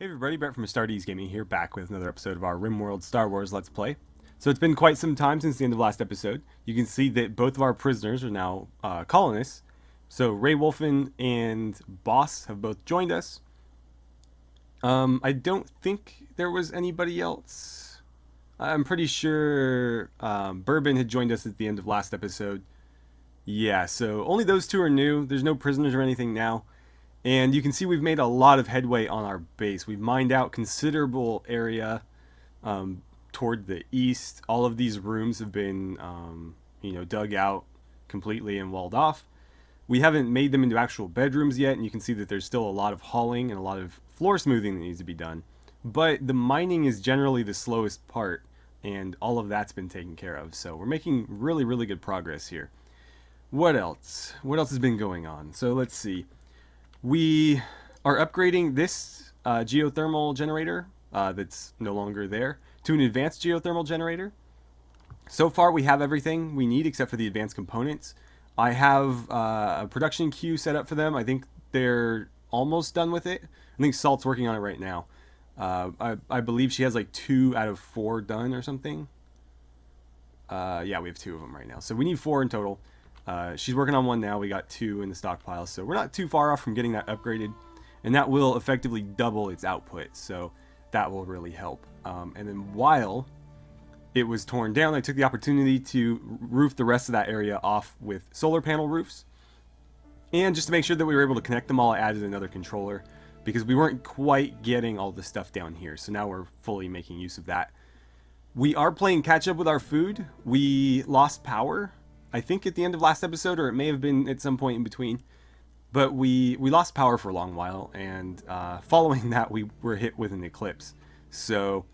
Hey everybody, Brett from AstartesGaming here, back with another episode of our RimWorld Star Wars Let's Play. So it's been quite some time since the end of last episode. You can see that both of our prisoners are now colonists. So Ray Wolfen and Boss have both joined us. I don't think there was anybody else. I'm pretty sure Bourbon had joined us at the end of last episode. Yeah, so only those two are new. There's no prisoners or anything now. And you can see we've made a lot of headway on our base. We've mined out considerable area toward the east. All of these rooms have been, dug out completely and walled off. We haven't made them into actual bedrooms yet, and you can see that there's still a lot of hauling and a lot of floor smoothing that needs to be done. But the mining is generally the slowest part, and all of that's been taken care of. So we're making really, really good progress here. What else? What else has been going on? So let's see. We are upgrading this geothermal generator that's no longer there to an advanced geothermal generator. So far we have everything we need except for the advanced components. I have a production queue set up for them. I think they're almost done with it. I think Salt's working on it right now. I believe she has like 2 out of 4 done or something. Yeah, we have 2 of them right now. So we need 4 in total. She's working on 1 now. We got 2 in the stockpile, so we're not too far off from getting that upgraded, and that will effectively double its output, so that will really help. And then while it was torn down, I took the opportunity to roof the rest of that area off with solar panel roofs, and just to make sure that we were able to connect them all, I added another controller because we weren't quite getting all the stuff down here, so now we're fully making use of that. We are playing catch up with our food. We lost power, I think, at the end of last episode, or it may have been at some point in between. But we lost power for a long while, and following that, we were hit with an eclipse. So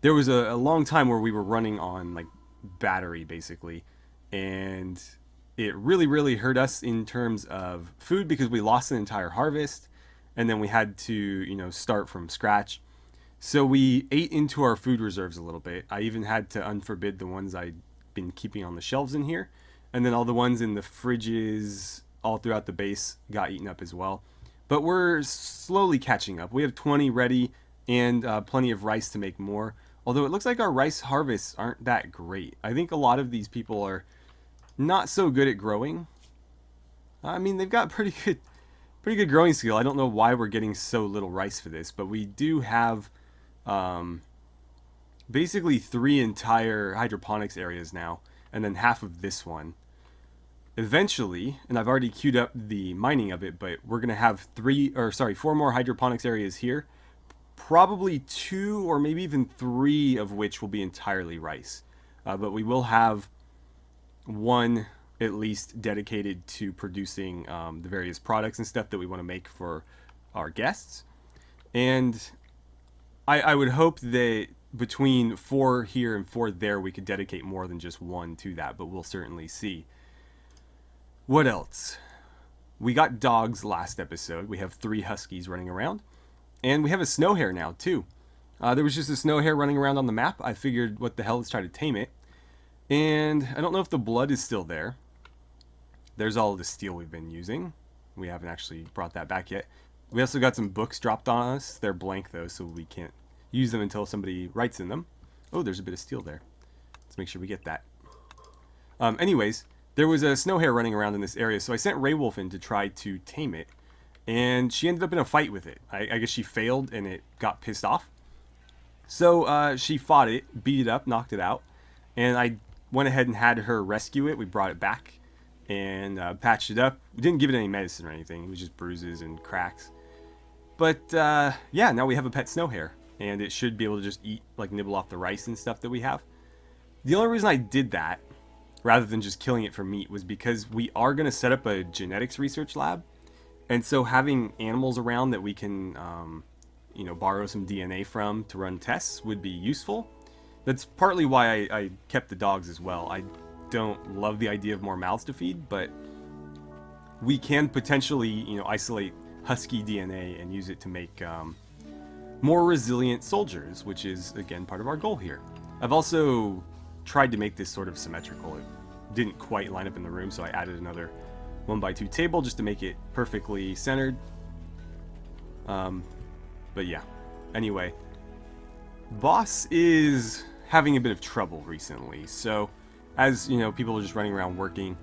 there was a long time where we were running on like battery, basically, and it really, really hurt us in terms of food because we lost an entire harvest, and then we had to, start from scratch. So we ate into our food reserves a little bit. I even had to unforbid the ones I'd been keeping on the shelves in here, and then all the ones in the fridges all throughout the base got eaten up as well. But we're slowly catching up. We have 20 ready and plenty of rice to make more, although it looks like our rice harvests aren't that great. I think a lot of these people are not so good at growing. I mean, they've got pretty good growing skill. I don't know why we're getting so little rice for this, but we do have basically 3 entire hydroponics areas now, and then half of this one. Eventually, and I've already queued up the mining of it, but we're gonna have 4 more hydroponics areas here. Probably 2 or maybe even 3 of which will be entirely rice. But we will have 1 at least dedicated to producing the various products and stuff that we want to make for our guests. And I would hope that between 4 here and 4 there, we could dedicate more than just 1 to that, but we'll certainly see. What else? We got dogs last episode. We have 3 huskies running around, and we have a snow hare now too. There was just a snow hare running around on the map. I figured, what the hell, let's try to tame it. And I don't know if the blood is still there. There's all the steel we've been using. We haven't actually brought that back yet. We also got some books dropped on us. They're blank though, so we can't use them until somebody writes in them. Oh, there's a bit of steel there. Let's make sure we get that. Anyways, there was a snow hare running around in this area, so I sent Ray Wolf in to try to tame it, and she ended up in a fight with it. I guess she failed, and it got pissed off. So she fought it, beat it up, knocked it out, and I went ahead and had her rescue it. We brought it back and patched it up. We didn't give it any medicine or anything. It was just bruises and cracks. But yeah, now we have a pet snow hare, and it should be able to just eat, like, nibble off the rice and stuff that we have. The only reason I did that, rather than just killing it for meat, was because we are going to set up a genetics research lab, and so having animals around that we can, borrow some DNA from to run tests would be useful. That's partly why I kept the dogs as well. I don't love the idea of more mouths to feed, but we can potentially, isolate husky DNA and use it to make more resilient soldiers, which is, again, part of our goal here. I've also tried to make this sort of symmetrical. It didn't quite line up in the room, so I added another 1x2 table just to make it perfectly centered. But yeah, Anyway, Boss is having a bit of trouble recently. So, as you know, people are just running around working.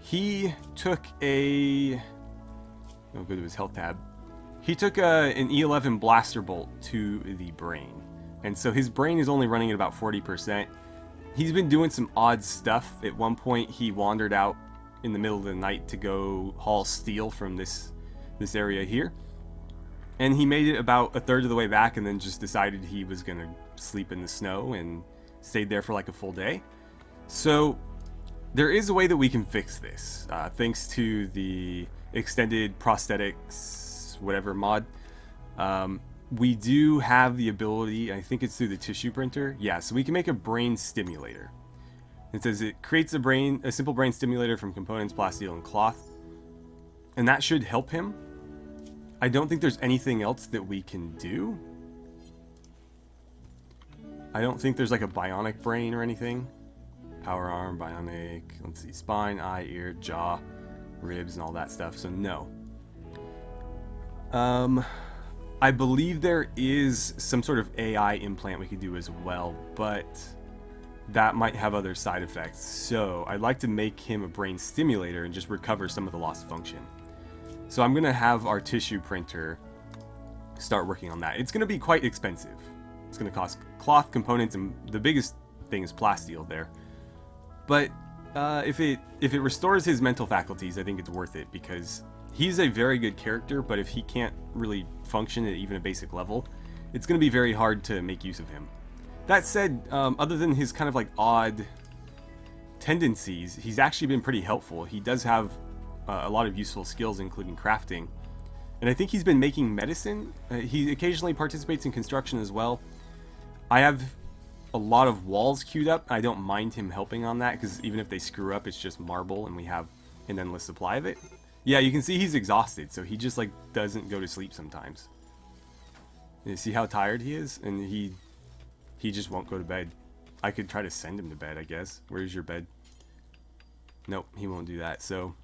He took a... I'll go to his health tab. He took an E11 blaster bolt to the brain. And so his brain is only running at about 40%. He's been doing some odd stuff. At one point, he wandered out in the middle of the night to go haul steel from this area here. And he made it about a third of the way back and then just decided he was going to sleep in the snow and stayed there for like a full day. So there is a way that we can fix this, thanks to the extended prosthetics, whatever mod. We do have the ability, I think it's through the tissue printer. Yeah, so we can make a brain stimulator. It says it creates a simple brain stimulator from components, plasteel, and cloth. And that should help him. I don't think there's anything else that we can do. I don't think there's like a bionic brain or anything. Power arm, bionic, let's see, spine, eye, ear, jaw, ribs, and all that stuff, so no. I believe there is some sort of AI implant we could do as well, but that might have other side effects. So I'd like to make him a brain stimulator and just recover some of the lost function. So I'm going to have our tissue printer start working on that. It's going to be quite expensive. It's going to cost cloth, components, and the biggest thing is plasteel there. But if it restores his mental faculties, I think it's worth it, because he's a very good character, but if he can't really function at even a basic level, it's going to be very hard to make use of him. That said, other than his kind of like odd tendencies, he's actually been pretty helpful. He does have a lot of useful skills, including crafting. And I think he's been making medicine. He occasionally participates in construction as well. I have a lot of walls queued up. I don't mind him helping on that, because even if they screw up, it's just marble and we have an endless supply of it. Yeah, you can see he's exhausted, so he just like doesn't go to sleep sometimes. You see how tired he is? And he just won't go to bed. I could try to send him to bed, I guess. Where's your bed? Nope, he won't do that. So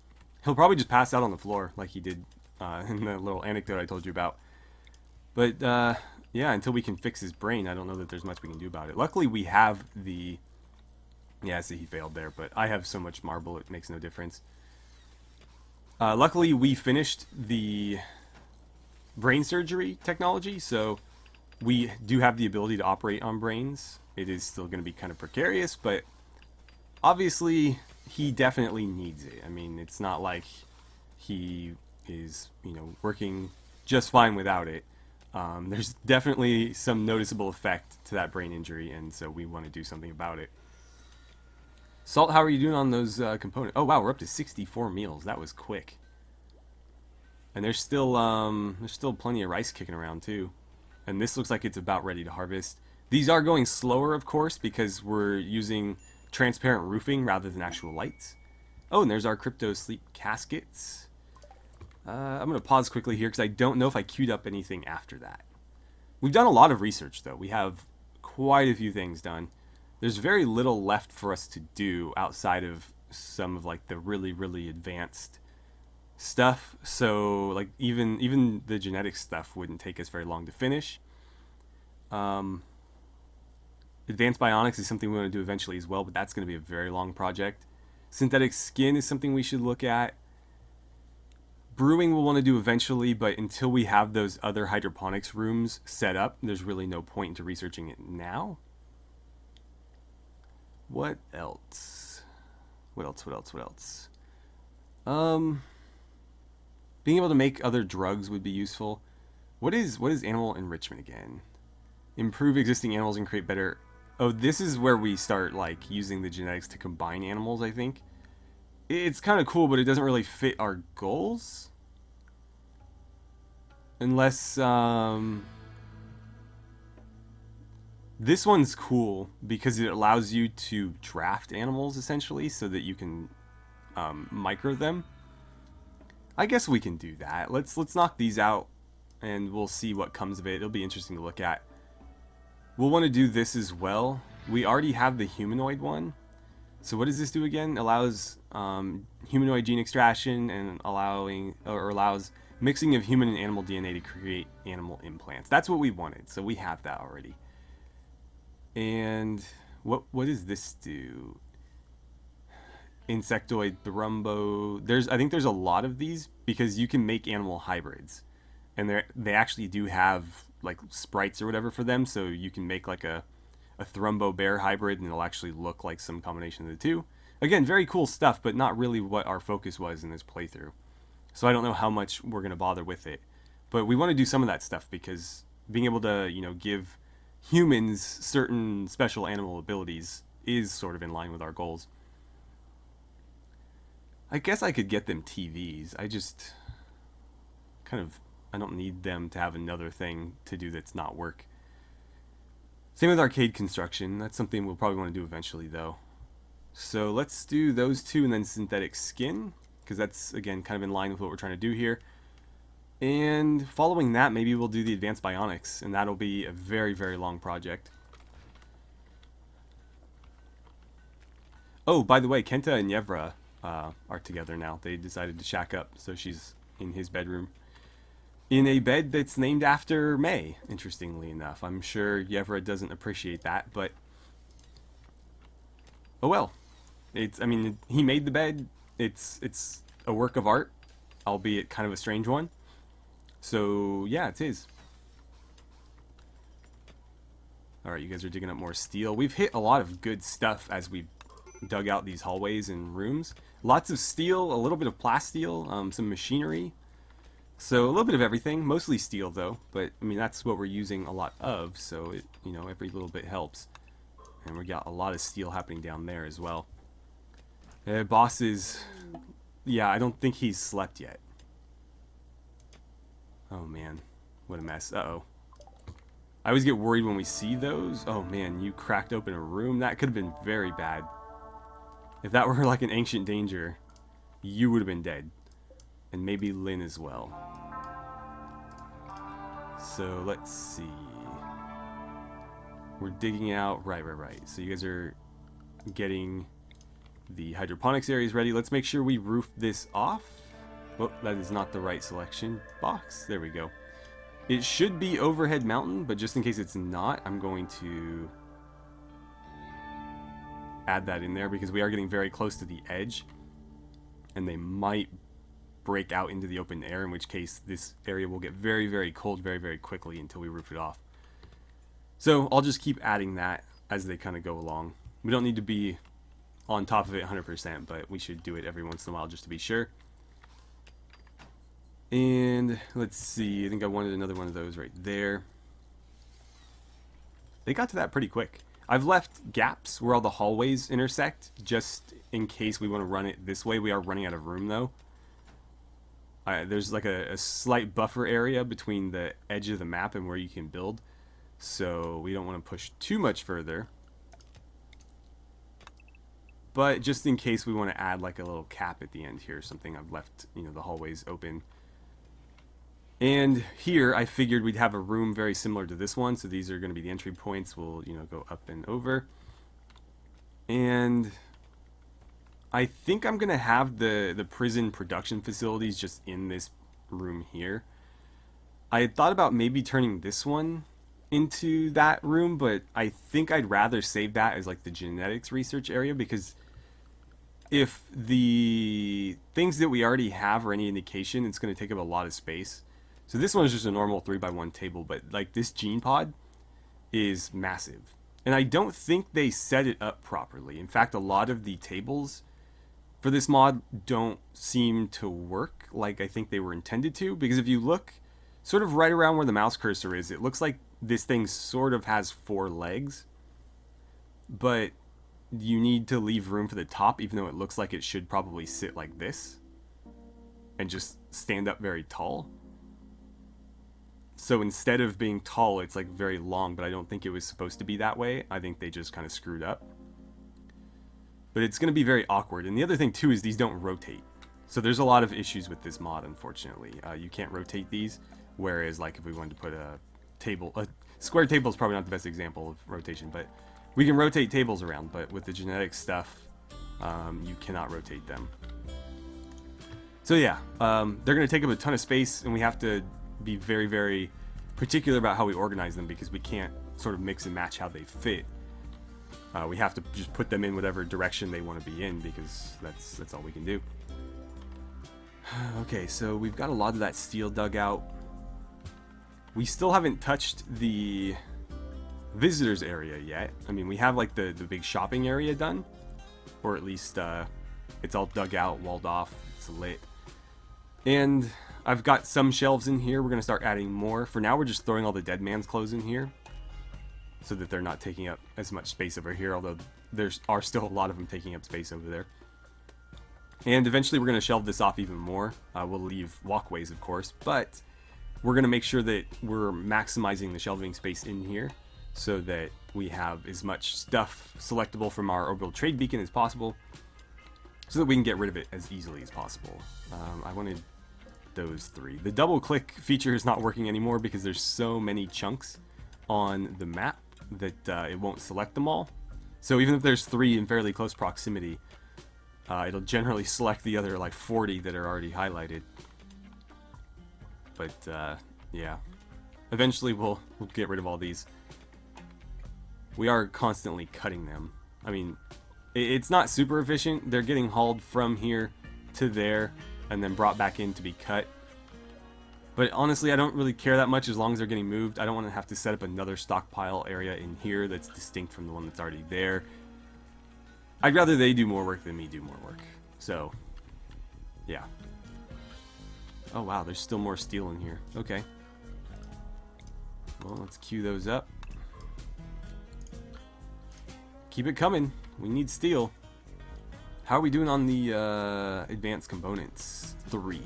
he'll probably just pass out on the floor like he did in the little anecdote I told you about. But yeah, until we can fix his brain, I don't know that there's much we can do about it. Luckily, we have the... Yeah, see, he failed there, but I have so much marble, it makes no difference. Luckily, we finished the brain surgery technology, so we do have the ability to operate on brains. It is still going to be kind of precarious, but obviously, he definitely needs it. I mean, it's not like he is, working just fine without it. There's definitely some noticeable effect to that brain injury, and so we want to do something about it. Salt, how are you doing on those components? Oh wow, we're up to 64 meals. That was quick. And there's still plenty of rice kicking around too. And this looks like it's about ready to harvest. These are going slower, of course, because we're using transparent roofing rather than actual lights. Oh, and there's our crypto sleep caskets. I'm going to pause quickly here because I don't know if I queued up anything after that. We've done a lot of research, though. We have quite a few things done. There's very little left for us to do outside of some of like the really, really advanced stuff. So like even the genetic stuff wouldn't take us very long to finish. Advanced bionics is something we want to do eventually as well, but that's going to be a very long project. Synthetic skin is something we should look at. Brewing we'll want to do eventually, but until we have those other hydroponics rooms set up, there's really no point into researching it now. What else? What else? Being able to make other drugs would be useful. What is animal enrichment again? Improve existing animals and create better... Oh, this is where we start like using the genetics to combine animals, I think. It's kind of cool, but it doesn't really fit our goals. Unless, this one's cool because it allows you to draft animals, essentially, so that you can micro them. I guess we can do that. Let's knock these out, and we'll see what comes of it. It'll be interesting to look at. We'll want to do this as well. We already have the humanoid one. So what does this do again? Allows humanoid gene extraction and allows Mixing of human and animal DNA to create animal implants. That's what we wanted, so we have that already. And what does this do? Insectoid, thrumbo. I think there's a lot of these because you can make animal hybrids, and they actually do have like sprites or whatever for them, so you can make like a thrumbo bear hybrid, and it'll actually look like some combination of the two. Again, very cool stuff, but not really what our focus was in this playthrough. So I don't know how much we're gonna bother with it, but we want to do some of that stuff because being able to give humans certain special animal abilities is sort of in line with our goals. I guess I could get them TVs. I just I don't need them to have another thing to do that's not work. Same with arcade construction. That's something we'll probably want to do eventually though. So let's do those two and then synthetic skin, because that's again kind of in line with what we're trying to do here. And following that, maybe we'll do the advanced bionics, and that'll be a very, very long project. Oh, by the way, Kenta and Yevra are together now. They decided to shack up, so she's in his bedroom. In a bed that's named after May, interestingly enough. I'm sure Yevra doesn't appreciate that, but oh well. I mean, he made the bed. It's a work of art, albeit kind of a strange one. So, yeah, it's his. Alright, you guys are digging up more steel. We've hit a lot of good stuff as we've dug out these hallways and rooms. Lots of steel, a little bit of plasteel, some machinery. So a little bit of everything, mostly steel though, but I mean that's what we're using a lot of, so it, every little bit helps. And we got a lot of steel happening down there as well. Boss is, yeah, I don't think he's slept yet. Oh man, what a mess. Uh-oh. I always get worried when we see those. Oh man, you cracked open a room. That could have been very bad. If that were like an ancient danger, you would have been dead. And maybe Lynn as well. So let's see. We're digging out. Right. So you guys are getting the hydroponics areas ready. Let's make sure we roof this off. Oh, that is not the right selection box. There we go. It should be overhead mountain, but just in case it's not, I'm going to add that in there because we are getting very close to the edge and they might break out into the open air, in which case this area will get very, very cold very, very quickly until we roof it off. So I'll just keep adding that as they kind of go along. We don't need to be on top of it 100%, but we should do it every once in a while just to be sure. And let's see, I think I wanted another one of those right there. They got to that pretty quick. I've left gaps where all the hallways intersect, just in case we want to run it this way. We are running out of room though. There's like a slight buffer area between the edge of the map and where you can build. So we don't want to push too much further. But just in case we want to add like a little cap at the end here, something I've left, the hallways open. And here I figured we'd have a room very similar to this one, so these are going to be the entry points. We'll, go up and over. And I think I'm going to have the prison production facilities just in this room here. I had thought about maybe turning this one into that room, but I think I'd rather save that as like the genetics research area, because if the things that we already have are any indication, it's going to take up a lot of space. So this one is just a normal 3x1 table, but like this gene pod is massive. And I don't think they set it up properly. In fact, a lot of the tables for this mod don't seem to work like I think they were intended to, because if you look sort of right around where the mouse cursor is, it looks like this thing sort of has 4 legs, but you need to leave room for the top, even though it looks like it should probably sit like this and just stand up very tall. So instead of being tall, it's like very long, but I don't think it was supposed to be that way. I think they just kind of screwed up. But it's going to be very awkward. And the other thing too is these don't rotate. So there's a lot of issues with this mod, unfortunately. You can't rotate these, whereas like if we wanted to put a square table is probably not the best example of rotation, but we can rotate tables around, but with the genetic stuff, you cannot rotate them. So yeah, they're going to take up a ton of space, and we have to be very, very particular about how we organize them because we can't sort of mix and match how they fit. We have to just put them in whatever direction they want to be in because that's all we can do. Okay, so we've got a lot of that steel dug out. We still haven't touched the visitors area yet. I mean, we have like the big shopping area done, or at least it's all dug out, walled off, it's lit. And I've got some shelves in here. We're going to start adding more. For now, we're just throwing all the dead man's clothes in here so that they're not taking up as much space over here, although there are still a lot of them taking up space over there. And eventually we're going to shelve this off even more. We'll leave walkways, of course, but we're going to make sure that we're maximizing the shelving space in here so that we have as much stuff selectable from our orbital trade beacon as possible so that we can get rid of it as easily as possible. I wanted those three. The double click feature is not working anymore because there's so many chunks on the map that it won't select them all. So even if there's 3 in fairly close proximity, it'll generally select the other like 40 that are already highlighted. But yeah, eventually we'll get rid of all these. We are constantly cutting them. I mean, it's not super efficient. They're getting hauled from here to there and then brought back in to be cut. But honestly, I don't really care that much as long as they're getting moved. I don't want to have to set up another stockpile area in here that's distinct from the one that's already there. I'd rather they do more work than me do more work. So, yeah. Oh wow, there's still more steel in here. Okay. Well, let's queue those up. Keep it coming. We need steel. How are we doing on the advanced components? 3.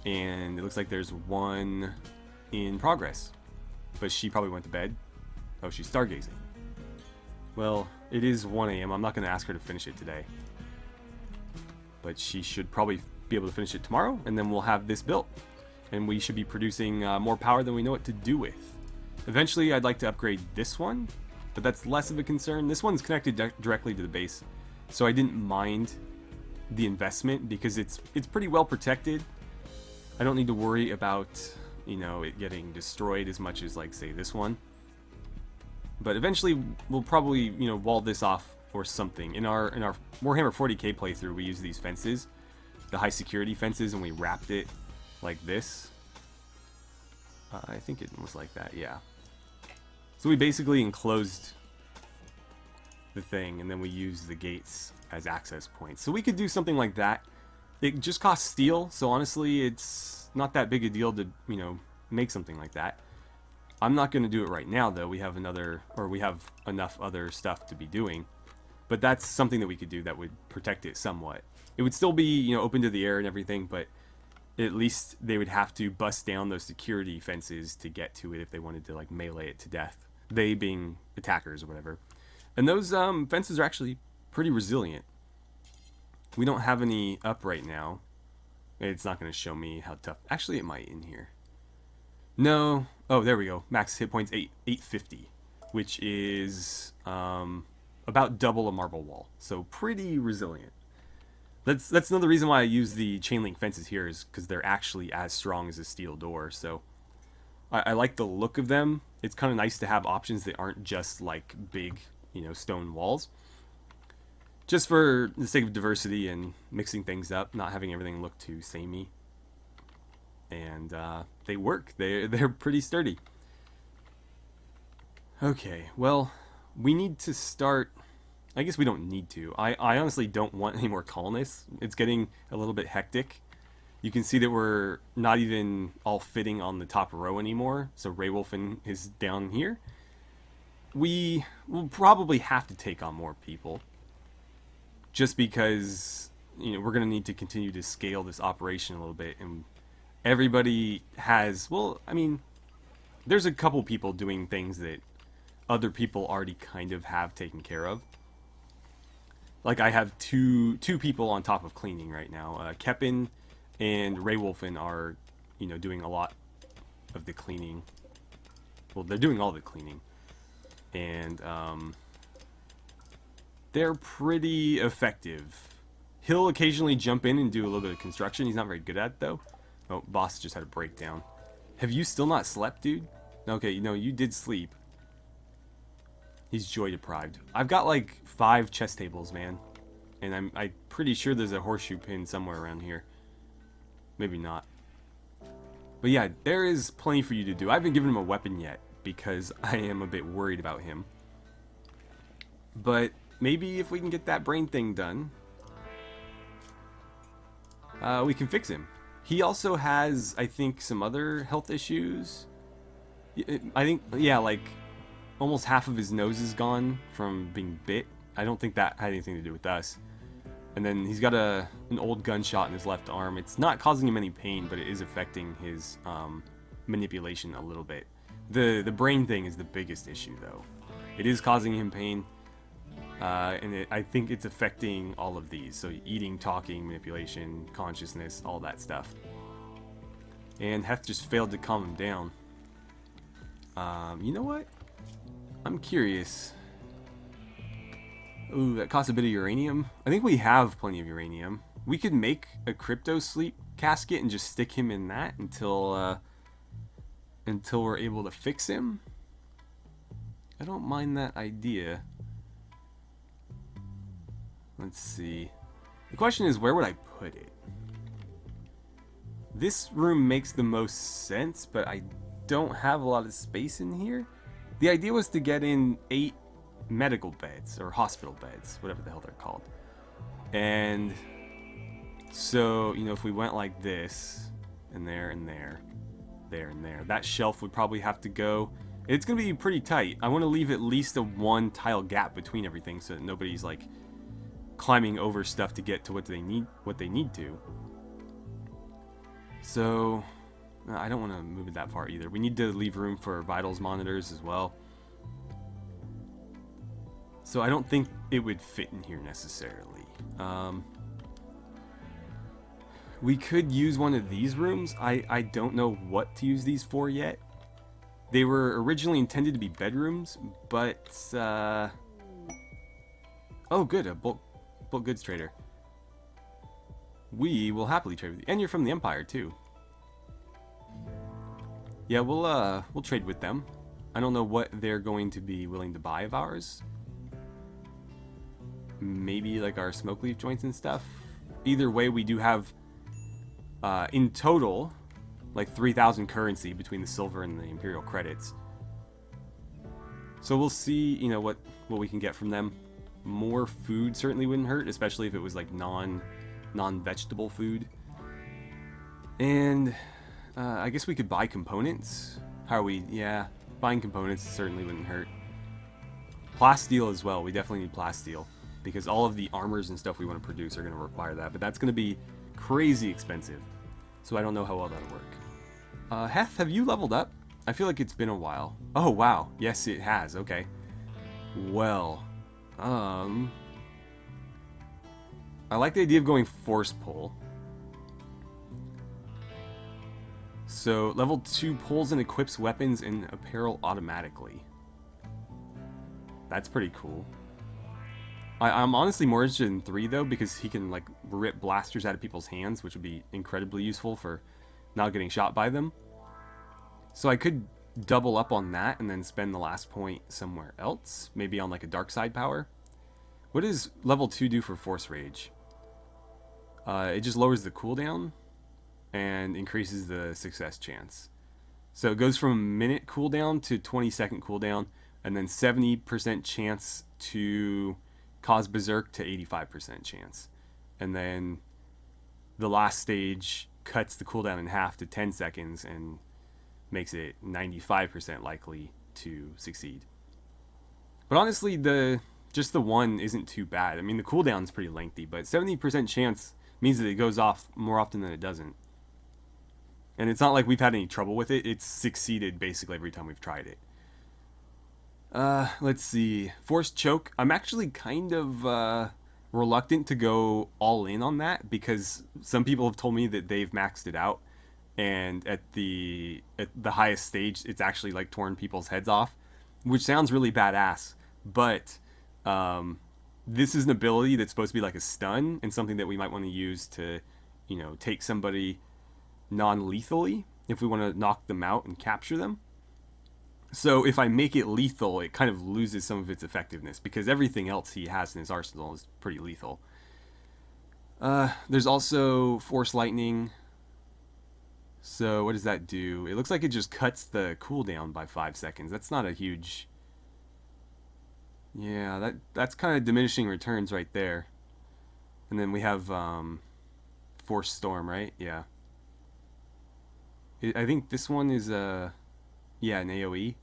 And it looks like there's 1 in progress. But she probably went to bed. Oh, she's stargazing. Well, it is 1 a.m. I'm not going to ask her to finish it today. But she should probably be able to finish it tomorrow, and then we'll have this built. And we should be producing more power than we know what to do with. Eventually, I'd like to upgrade this one, but that's less of a concern. This one's connected directly to the base, so I didn't mind the investment because it's pretty well protected. I don't need to worry about, you know, it getting destroyed as much as, like, say, this one. But eventually, we'll probably, you know, wall this off or something. In our Warhammer 40k playthrough, we used these fences, the high security fences, and we wrapped it like this. I think it was like that, yeah. So we basically enclosed the thing, and then we used the gates as access points. So we could do something like that. It just costs steel, so honestly, it's not that big a deal to, you know, make something like that. I'm not going to do it right now, though. We have enough other stuff to be doing. But that's something that we could do that would protect it somewhat. It would still be, you know, open to the air and everything, but at least they would have to bust down those security fences to get to it if they wanted to, like, melee it to death. They being attackers or whatever. And those fences are actually pretty resilient. We don't have any up right now. It's not going to show me how tough. Actually, it might in here. No. Oh, there we go. Max hit points 850, which is about double a marble wall. So pretty resilient. That's another reason why I use the chain link fences here, is because they're actually as strong as a steel door. So I like the look of them. It's kind of nice to have options that aren't just like big, you know, stone walls. Just for the sake of diversity and mixing things up, not having everything look too samey. And they work. They're pretty sturdy. Okay, well, we need to start. I guess we don't need to. I honestly don't want any more colonists. It's getting a little bit hectic. You can see that we're not even all fitting on the top row anymore. So Raywolfen is down here. We will probably have to take on more people. Just because, you know, we're going to need to continue to scale this operation a little bit. And everybody has, well, I mean, there's a couple people doing things that other people already kind of have taken care of. Like I have two people on top of cleaning right now. Kepin and Raywolfen are, you know, doing a lot of the cleaning. Well, they're doing all the cleaning. And they're pretty effective He'll occasionally jump in and do a little bit of construction. He's not very good at it, though. Oh, boss just had a breakdown. Have you still not slept, dude? Okay, you did sleep. He's joy deprived. I've got like 5 chess tables, man. And I'm pretty sure there's a horseshoe pin somewhere around here. Maybe not. But yeah, there is plenty for you to do. I haven't given him a weapon yet because I am a bit worried about him. But maybe if we can get that brain thing done, we can fix him. He also has, I think, some other health issues. I think, yeah, like almost half of his nose is gone from being bit. I don't think that had anything to do with us. And then he's got an old gunshot in his left arm. It's not causing him any pain, but it is affecting his manipulation a little bit. The brain thing is the biggest issue, though. It is causing him pain, and I think it's affecting all of these. So eating, talking, manipulation, consciousness, all that stuff. And Heth just failed to calm him down. You know what? I'm curious. Ooh, that costs a bit of uranium. I think we have plenty of uranium. We could make a crypto sleep casket and just stick him in that until we're able to fix him. I don't mind that idea. Let's see. The question is, where would I put it? This room makes the most sense, but I don't have a lot of space in here. The idea was to get in 8 medical beds, or hospital beds, whatever the hell they're called. And so, if we went like this, and there, and there, there, and there, that shelf would probably have to go. It's going to be pretty tight. I want to leave at least a 1 tile gap between everything so that nobody's like climbing over stuff to get to what they need to. So I don't want to move it that far either. We need to leave room for vitals monitors as well. So I don't think it would fit in here necessarily. We could use one of these rooms. I don't know what to use these for yet. They were originally intended to be bedrooms, but oh good, a bulk goods trader. We will happily trade with you. And you're from the Empire too. Yeah, we'll trade with them. I don't know what they're going to be willing to buy of ours. Maybe like our smoke leaf joints and stuff. Either way, we do have in total like 3,000 currency between the silver and the Imperial credits. So we'll see, what we can get from them. More food certainly wouldn't hurt, especially if it was like non-vegetable food. And I guess we could buy components. How are we? Yeah, buying components certainly wouldn't hurt. Plasteel as well. We definitely need plasteel because all of the armors and stuff we want to produce are going to require that. But that's going to be crazy expensive. So I don't know how well that'll work. Heth, have you leveled up? I feel like it's been a while. Oh, wow. Yes, it has. Okay. Well, I like the idea of going force pull. So, level 2 pulls and equips weapons and apparel automatically. That's pretty cool. I'm honestly more interested in 3 though, because he can like rip blasters out of people's hands, which would be incredibly useful for not getting shot by them. So I could double up on that and then spend the last point somewhere else, maybe on like a dark side power. What does level 2 do for force rage? It just lowers the cooldown and increases the success chance. So it goes from a minute cooldown to 20-second cooldown, and then 70% chance to cause berserk to 85% chance. And then the last stage cuts the cooldown in half to 10 seconds and makes it 95% likely to succeed. But honestly, just the one isn't too bad. I mean, the cooldown's pretty lengthy, but 70% chance means that it goes off more often than it doesn't. And it's not like we've had any trouble with it. It's succeeded basically every time we've tried it. Let's see. Force choke. I'm actually kind of reluctant to go all in on that because some people have told me that they've maxed it out, and at the highest stage, it's actually like torn people's heads off, which sounds really badass. But this is an ability that's supposed to be like a stun and something that we might want to use to, you know, take somebody non-lethally if we want to knock them out and capture them. So if I make it lethal, it kind of loses some of its effectiveness because everything else he has in his arsenal is pretty lethal. There's also Force Lightning. So what does that do? It looks like it just cuts the cooldown by 5 seconds. That's not a huge... Yeah, that's kind of diminishing returns right there. And then we have Force Storm, right? Yeah. I think this one is an AoE.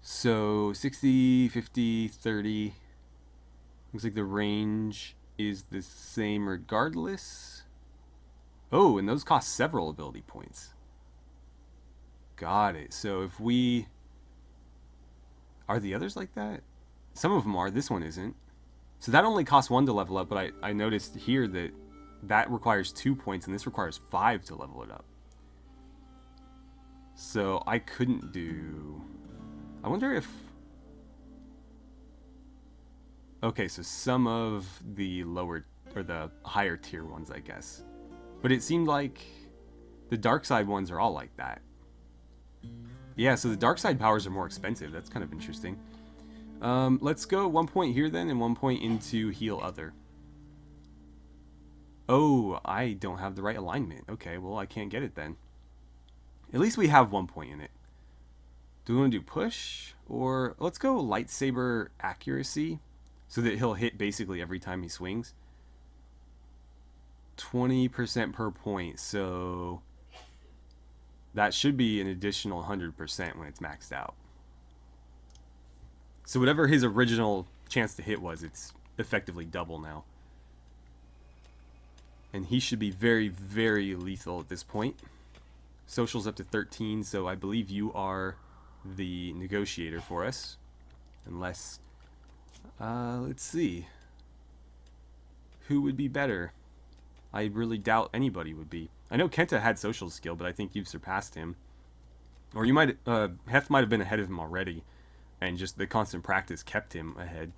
So 60, 50, 30. Looks like the range is the same regardless. Oh, and those cost several ability points. Got it. So if we... Are the others like that? Some of them are. This one isn't. So that only costs 1 to level up, but I noticed here that requires 2 points, and this requires 5 to level it up. So I couldn't do... I wonder if... Okay, so some of the lower, or the higher tier ones, I guess. But it seemed like the dark side ones are all like that. Yeah, so the dark side powers are more expensive. That's kind of interesting. Let's go 1 point here then, and 1 point into heal other. Oh, I don't have the right alignment. Okay, well, I can't get it then. At least we have 1 point in it. Do we want to do push? Or let's go lightsaber accuracy, so that he'll hit basically every time he swings. 20% per point, so that should be an additional 100% when it's maxed out. So whatever his original chance to hit was, it's effectively double now. And he should be very, very lethal at this point. Social's up to 13, so I believe you are the negotiator for us. Unless, let's see. Who would be better? I really doubt anybody would be. I know Kenta had social skill, but I think you've surpassed him. Or you might, Heth might have been ahead of him already, and just the constant practice kept him ahead.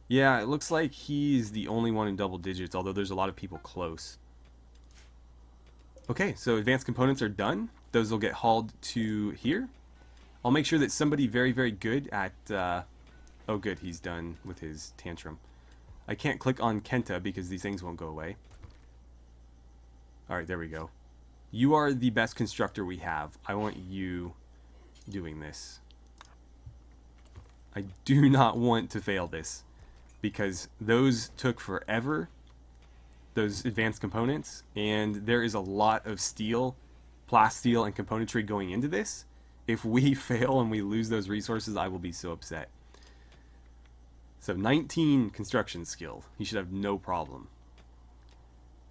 Yeah, it looks like he's the only one in double digits, although there's a lot of people close. Okay, so advanced components are done. Those will get hauled to here. I'll make sure that somebody very, very good at... oh, good, he's done with his tantrum. I can't click on Kenta because these things won't go away. Alright, there we go. You are the best constructor we have. I want you doing this. I do not want to fail this, because those took forever, those advanced components, and there is a lot of steel, plasteel, and componentry going into this. If we fail and we lose those resources, I will be so upset. So 19 construction skill. He should have no problem.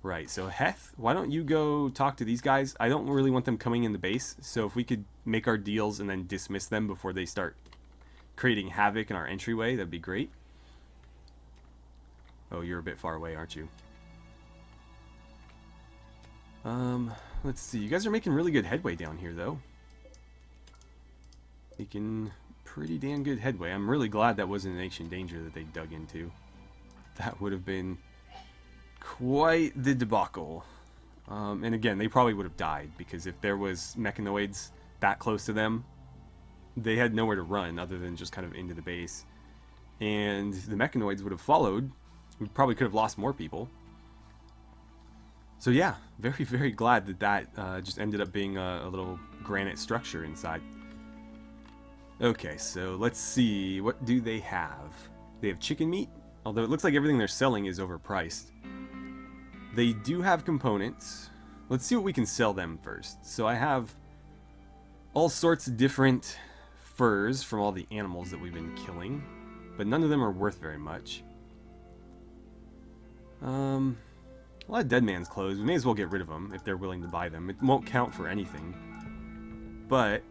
Right, so Heth, why don't you go talk to these guys? I don't really want them coming in the base, so if we could make our deals and then dismiss them before they start creating havoc in our entryway, that'd be great. Oh, you're a bit far away, aren't you? Let's see. You guys are making really good headway down here, though. Making pretty damn good headway. I'm really glad that wasn't an ancient danger that they dug into. That would have been quite the debacle. And again, they probably would have died, because if there was mechanoids that close to them, they had nowhere to run other than just kind of into the base. And the mechanoids would have followed. We probably could have lost more people. So yeah, very, very glad that that just ended up being a little granite structure inside. Okay, so let's see. What do they have? They have chicken meat, although it looks like everything they're selling is overpriced. They do have components. Let's see what we can sell them first. So I have all sorts of different furs from all the animals that we've been killing, but none of them are worth very much. A lot of dead man's clothes. We may as well get rid of them if they're willing to buy them. It won't count for anything, but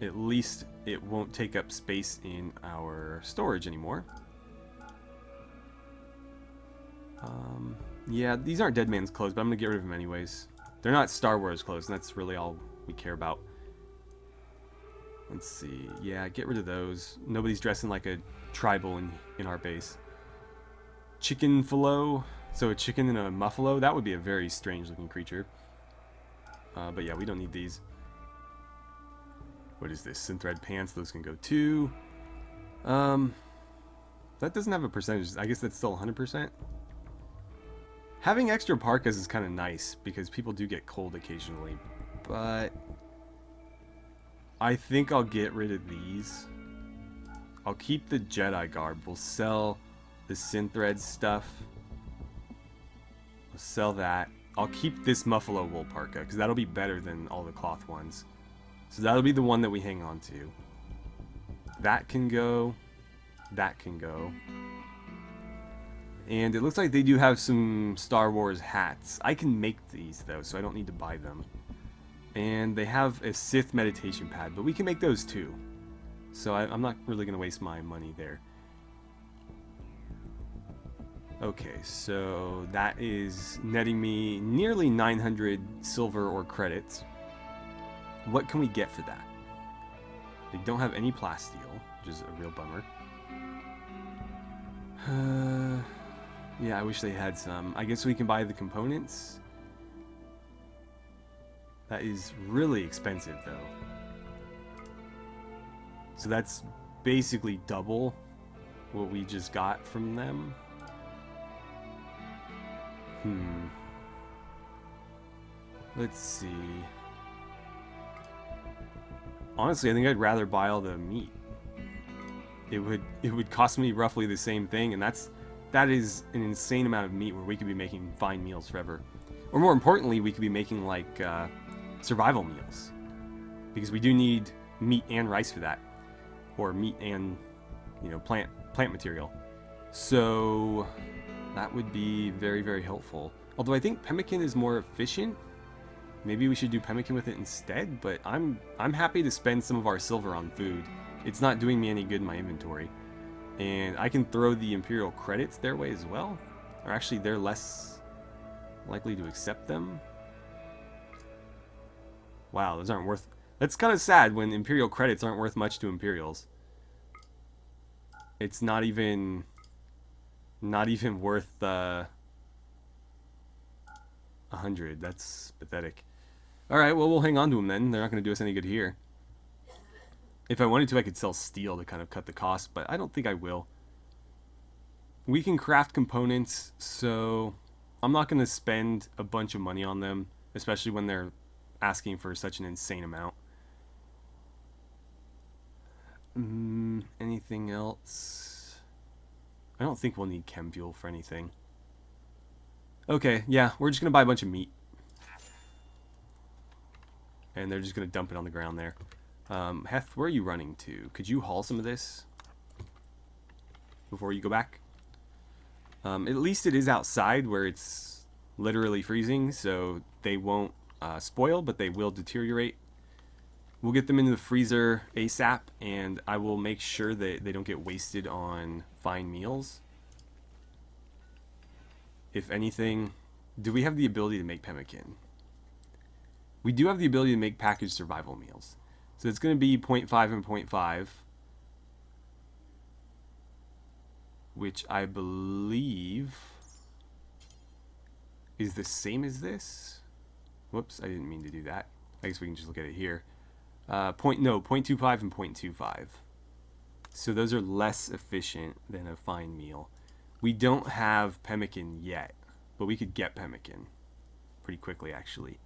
at least it won't take up space in our storage anymore. Yeah, these aren't dead man's clothes, but I'm gonna get rid of them anyways. They're not Star Wars clothes, and that's really all we care about. Let's see. Yeah, get rid of those. Nobody's dressing like a tribal in our base. chicken fallow. So a chicken and a muffalo. That would be a very strange looking creature. But yeah, we don't need these. What is this? Synthread pants. Those can go too. That doesn't have a percentage. I guess that's still 100%. Having extra parkas is kind of nice because people do get cold occasionally. But I think I'll get rid of these. I'll keep the Jedi garb. We'll sell the Synthread stuff. We'll sell that. I'll keep this Muffalo wool parka because that'll be better than all the cloth ones. So that'll be the one that we hang on to. That can go. That can go. And it looks like they do have some Star Wars hats. I can make these though, so I don't need to buy them. And they have a Sith meditation pad, but we can make those too. So I'm not really going to waste my money there. Okay, so that is netting me nearly 900 silver or credits. What can we get for that? They don't have any plasteel, which is a real bummer. Yeah, I wish they had some. I guess we can buy the components. That is really expensive, though. So that's basically double what we just got from them. Let's see. Honestly, I think I'd rather buy all the meat. It would cost me roughly the same thing, and that is an insane amount of meat where we could be making fine meals forever. Or more importantly, we could be making like survival meals, because we do need meat and rice for that, or meat and plant material. So that would be very, very helpful. Although I think pemmican is more efficient. Maybe we should do pemmican with it instead, but I'm happy to spend some of our silver on food. It's not doing me any good in my inventory. And I can throw the Imperial credits their way as well. Or actually, they're less likely to accept them. Wow, those aren't worth... That's kind of sad when Imperial credits aren't worth much to Imperials. It's not even worth 100. That's pathetic. Alright, well, we'll hang on to them then. They're not going to do us any good here. If I wanted to, I could sell steel to kind of cut the cost, but I don't think I will. We can craft components, so I'm not going to spend a bunch of money on them, especially when they're asking for such an insane amount. Anything else? I don't think we'll need chem fuel for anything. Okay, yeah, we're just going to buy a bunch of meat. And they're just going to dump it on the ground there. Heth, where are you running to? Could you haul some of this before you go back? At least it is outside where it's literally freezing, so they won't spoil, but they will deteriorate. We'll get them into the freezer ASAP, and I will make sure that they don't get wasted on fine meals. If anything, do we have the ability to make pemmican? We do have the ability to make packaged survival meals. So it's going to be 0.5 and 0.5. Which I believe is the same as this. Whoops, I didn't mean to do that. I guess we can just look at it here. 0.25 and 0.25. So those are less efficient than a fine meal. We don't have pemmican yet, but we could get pemmican pretty quickly, actually.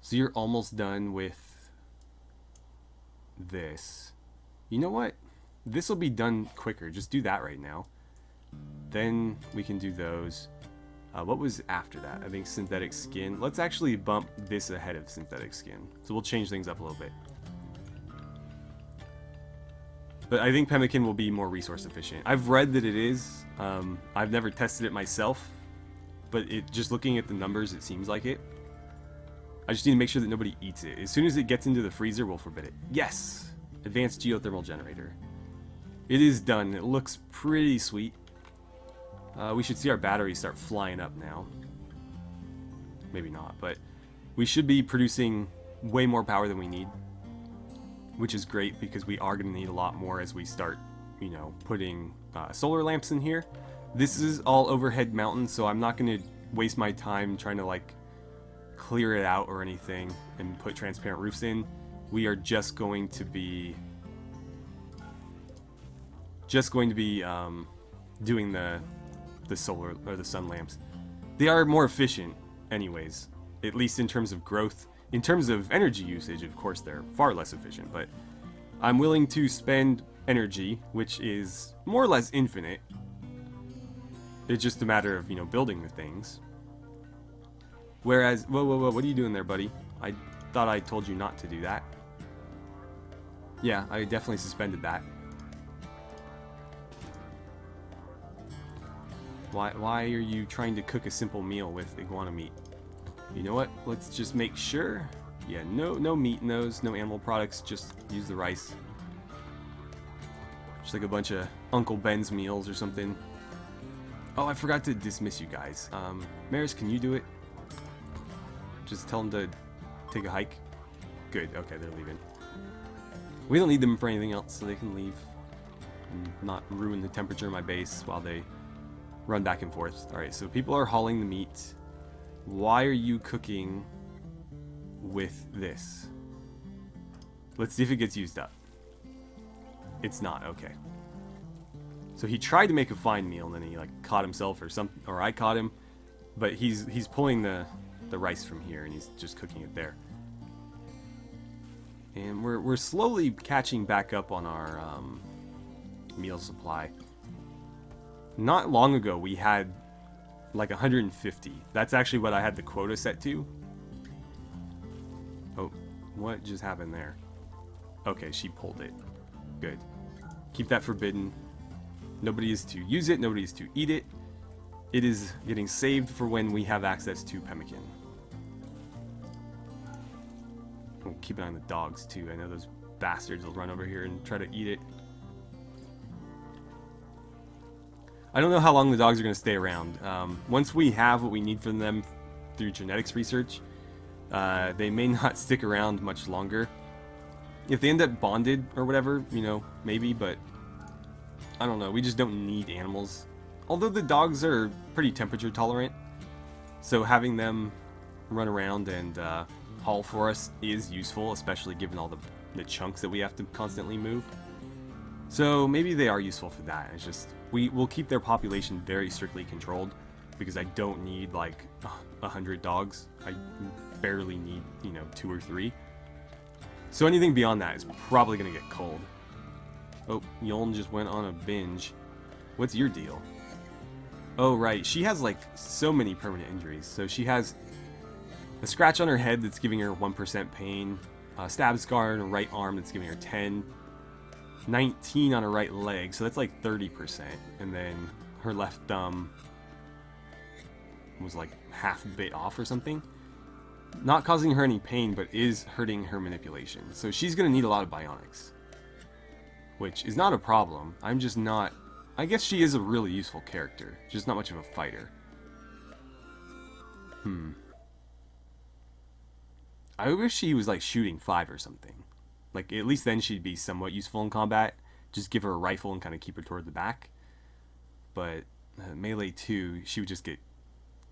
So you're almost done with this. You know what? This will be done quicker. Just do that right now. Then we can do those. What was after that? I think synthetic skin. Let's actually bump this ahead of synthetic skin. So we'll change things up a little bit. But I think pemmican will be more resource efficient. I've read that it is. I've never tested it myself. But just looking at the numbers, it seems like it. I just need to make sure that nobody eats it. As soon as it gets into the freezer, we'll forbid it. Yes! Advanced geothermal generator. It is done. It looks pretty sweet. We should see our batteries start flying up now. Maybe not, but we should be producing way more power than we need. Which is great because we are going to need a lot more as we start, putting solar lamps in here. This is all overhead mountain, so I'm not going to waste my time trying to like clear it out or anything and put transparent roofs in. We are just going to be doing the solar or the sun lamps. They are more efficient anyways, at least in terms of growth. In terms of energy usage, of course, they're far less efficient, but I'm willing to spend energy, which is more or less infinite. It's just a matter of, building the things. Whereas, whoa, what are you doing there, buddy? I thought I told you not to do that. Yeah, I definitely suspended that. Why are you trying to cook a simple meal with iguana meat? You know what? Let's just make sure. Yeah, no meat in those, no animal products, just use the rice. Just like a bunch of Uncle Ben's meals or something. Oh, I forgot to dismiss you guys. Maris, can you do it? Just tell them to take a hike. Good, okay, they're leaving. We don't need them for anything else, so they can leave. And not ruin the temperature of my base while they run back and forth. Alright, so people are hauling the meat. Why are you cooking with this? Let's see if it gets used up. It's not, okay. So he tried to make a fine meal and then he like caught himself or I caught him, but he's pulling the rice from here and he's just cooking it there. And we're slowly catching back up on our meal supply. Not long ago we had like 150. That's actually what I had the quota set to. Oh, what just happened there? Okay, she pulled it. Good. Keep that forbidden. Nobody is to use it, nobody is to eat it. It is getting saved for when we have access to pemmican. Oh, keep an eye on the dogs too. I know those bastards will run over here and try to eat it. I don't know how long the dogs are going to stay around. Once we have what we need from them through genetics research, they may not stick around much longer. If they end up bonded or whatever, maybe, but I don't know. We just don't need animals. Although the dogs are pretty temperature tolerant, so having them run around and haul for us is useful, especially given all the chunks that we have to constantly move. So maybe they are useful for that. It's just we'll keep their population very strictly controlled because I don't need like 100 dogs. I barely need 2 or 3. So anything beyond that is probably gonna get cold. Oh, Yoln just went on a binge. What's your deal? Oh right, she has like so many permanent injuries. So she has a scratch on her head that's giving her 1% pain, a stab scar on her right arm that's giving her 10. 19 on her right leg, so that's like 30%, and then her left thumb was like half bit off or something. Not causing her any pain, but is hurting her manipulation. So she's gonna need a lot of bionics, which is not a problem. I'm just not. I guess she is a really useful character, just not much of a fighter. I wish she was like shooting 5 or something. Like, at least then she'd be somewhat useful in combat. Just give her a rifle and kind of keep her toward the back. But melee 2, she would just get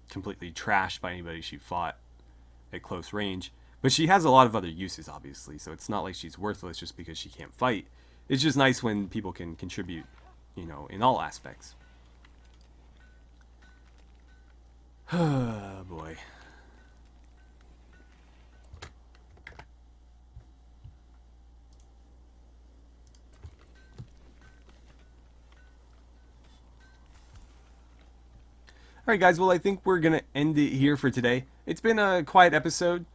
completely trashed by anybody she fought at close range. But she has a lot of other uses, obviously, so it's not like she's worthless just because she can't fight. It's just nice when people can contribute, in all aspects. Oh, boy. Alright guys, well I think we're going to end it here for today. It's been a quiet episode.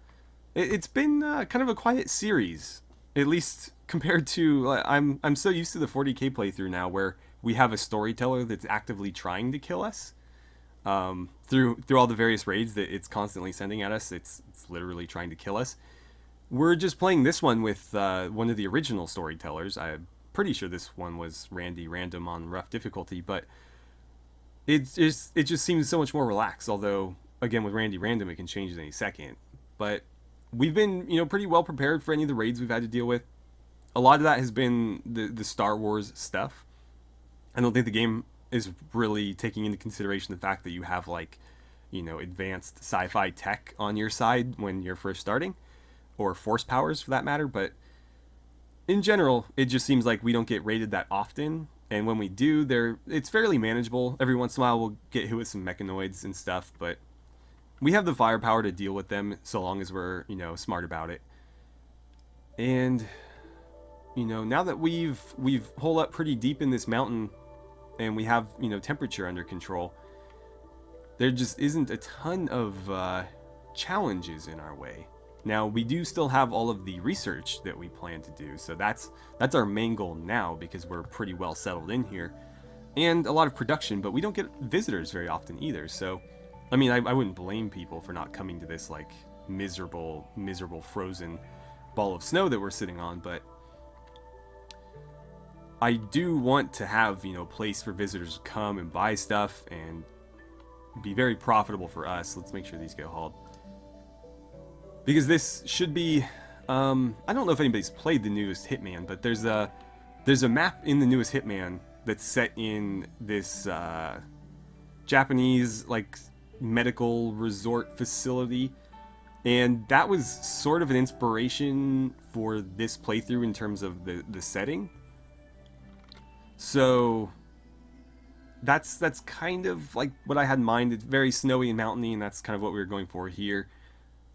It's been kind of a quiet series, at least compared to... I'm so used to the 40k playthrough now where we have a storyteller that's actively trying to kill us. Through all the various raids that it's constantly sending at us, it's literally trying to kill us. We're just playing this one with one of the original storytellers. I'm pretty sure this one was Randy Random on rough difficulty, but... It just seems so much more relaxed, although, again, with Randy Random, it can change at any second. But we've been, pretty well prepared for any of the raids we've had to deal with. A lot of that has been the Star Wars stuff. I don't think the game is really taking into consideration the fact that you have like, you know, advanced sci-fi tech on your side when you're first starting, or force powers for that matter. But in general, it just seems like we don't get raided that often, and when we do, it's fairly manageable. Every once in a while we'll get hit with some mechanoids and stuff, but we have the firepower to deal with them so long as we're, you know, smart about it. And you know, now that we've holed up pretty deep in this mountain and we have, you know, temperature under control, there just isn't a ton of challenges in our way. Now, we do still have all of the research that we plan to do, so that's our main goal now, because we're pretty well settled in here, and a lot of production, but we don't get visitors very often either. So I mean, I wouldn't blame people for not coming to this like miserable frozen ball of snow that we're sitting on, but I do want to have, you know, a place for visitors to come and buy stuff and be very profitable for us. Let's make sure these get hauled, because this should be I don't know if anybody's played the newest Hitman, but there's a map in the newest Hitman that's set in this Japanese like medical resort facility, and that was sort of an inspiration for this playthrough in terms of the setting. So that's kind of like what I had in mind. It's very snowy and mountainy, and that's kind of what we were going for here.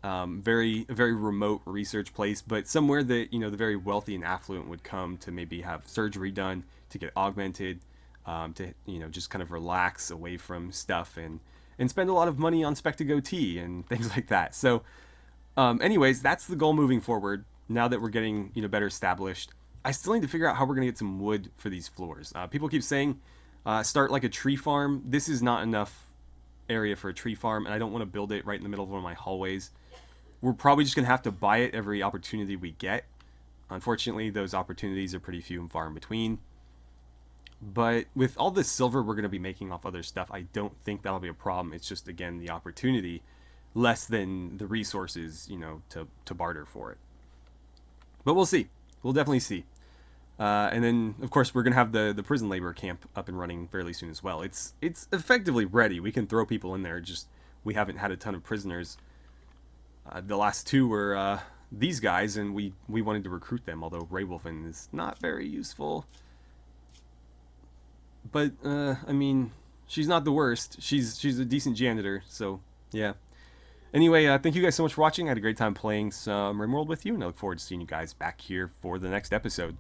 A very remote research place, but somewhere that, you know, the very wealthy and affluent would come to maybe have surgery done, to get augmented, to, you know, just kind of relax away from stuff and spend a lot of money on Spectago tea and things like that. So anyways, that's the goal moving forward. Now that we're getting, you know, better established, I still need to figure out how we're going to get some wood for these floors. People keep saying start like a tree farm. This is not enough area for a tree farm, and I don't want to build it right in the middle of one of my hallways. We're probably just going to have to buy it every opportunity we get. Unfortunately, those opportunities are pretty few and far in between. But with all this silver we're going to be making off other stuff, I don't think that'll be a problem. It's just, again, the opportunity less than the resources, you know, to barter for it. But we'll see. We'll definitely see. And then, of course, we're going to have the prison labor camp up and running fairly soon as well. It's effectively ready. We can throw people in there. Just we haven't had a ton of prisoners. The last two were these guys, and we wanted to recruit them, although Raywolfen is not very useful. But, I mean, she's not the worst. She's a decent janitor, so, yeah. Anyway, thank you guys so much for watching. I had a great time playing some RimWorld with you, and I look forward to seeing you guys back here for the next episode.